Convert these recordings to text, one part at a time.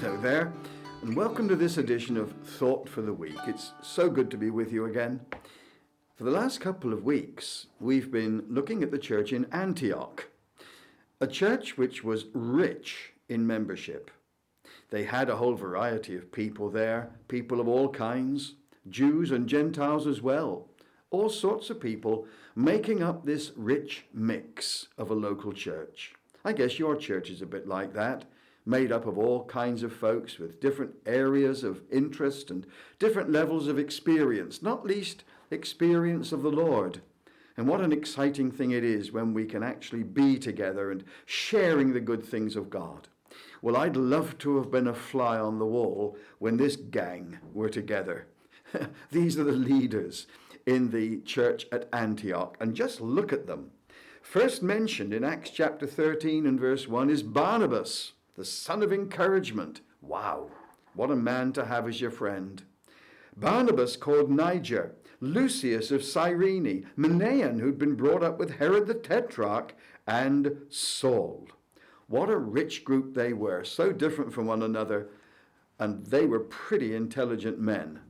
Hello there, and welcome to this edition of Thought for the Week. It's so good to be with you again. For the last couple of weeks, we've been looking at the church in Antioch, a church which was rich in membership. They had a whole variety of people there, people of all kinds, Jews and Gentiles as well, all sorts of people making up this rich mix of a local church. I guess your church is a bit like that, made up of all kinds of folks with different areas of interest and different levels of experience, not least experience of the Lord. And what an exciting thing it is when we can actually be together and sharing the good things of God. Well, I'd love to have been a fly on the wall when this gang were together. These are the leaders in the church at Antioch, and just look at them. First mentioned in Acts chapter 13 and verse 1 is Barnabas, the son of encouragement. Wow, what a man to have as your friend. Barnabas called Niger, Lucius of Cyrene, Manaen, who'd been brought up with Herod the Tetrarch, and Saul. What a rich group they were, so different from one another, and they were pretty intelligent men.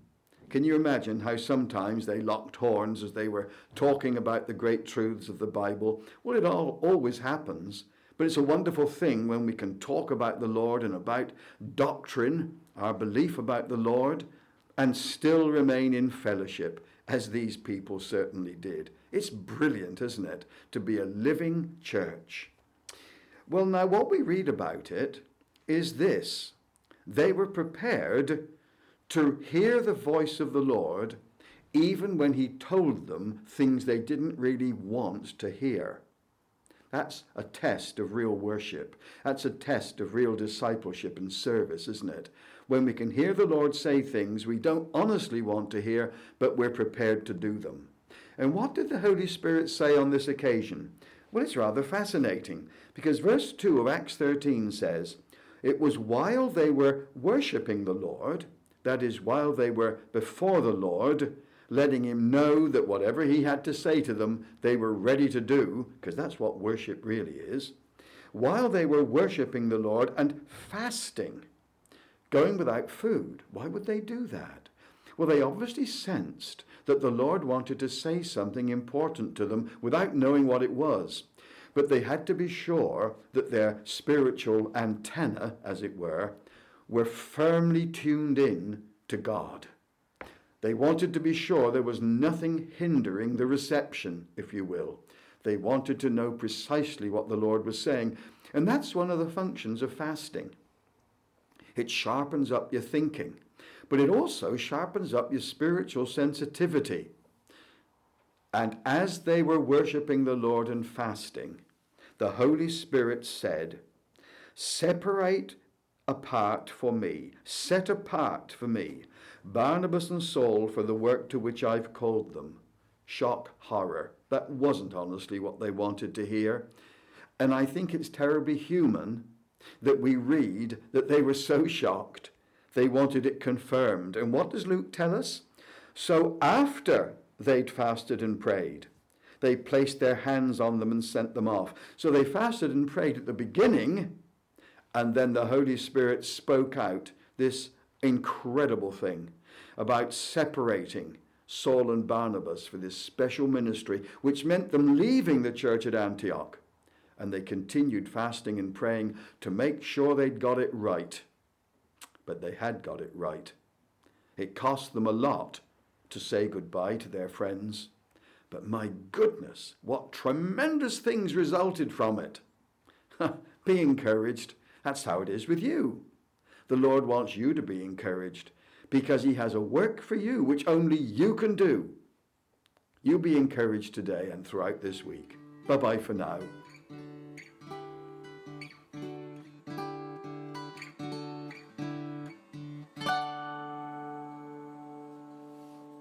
Can you imagine how sometimes they locked horns as they were talking about the great truths of the Bible? Well, it always happens. But it's a wonderful thing when we can talk about the Lord and about doctrine, our belief about the Lord, and still remain in fellowship, as these people certainly did. It's brilliant, isn't it, to be a living church. Well, now what we read about it is this. They were prepared to hear the voice of the Lord even when he told them things they didn't really want to hear. That's a test of real worship. That's a test of real discipleship and service, isn't it? When we can hear the Lord say things we don't honestly want to hear, but we're prepared to do them. And what did the Holy Spirit say on this occasion? Well, it's rather fascinating, because verse 2 of Acts 13 says, "It was while they were worshipping the Lord," that is, while they were before the Lord, letting him know that whatever he had to say to them, they were ready to do, because that's what worship really is. While they were worshipping the Lord and fasting, going without food. Why would they do that? Well, they obviously sensed that the Lord wanted to say something important to them without knowing what it was. But they had to be sure that their spiritual antenna, as it were firmly tuned in to God. They wanted to be sure there was nothing hindering the reception, if you will. They wanted to know precisely what the Lord was saying. And that's one of the functions of fasting. It sharpens up your thinking, but it also sharpens up your spiritual sensitivity. And as they were worshiping the Lord and fasting, the Holy Spirit said, "Separate apart for me, set apart for me, Barnabas and Saul for the work to which I've called them." Shock, horror. That wasn't honestly what they wanted to hear. And I think it's terribly human that we read that they were so shocked, they wanted it confirmed. And what does Luke tell us? So after they'd fasted and prayed, they placed their hands on them and sent them off. So they fasted and prayed at the beginning, and then the Holy Spirit spoke out this incredible thing about separating Saul and Barnabas for this special ministry, which meant them leaving the church at Antioch. And they continued fasting and praying to make sure they'd got it right. But they had got it right. It cost them a lot to say goodbye to their friends. But my goodness, what tremendous things resulted from it. Be encouraged. That's how it is with you. The Lord wants you to be encouraged because he has a work for you which only you can do. You be encouraged today and throughout this week. Bye-bye for now.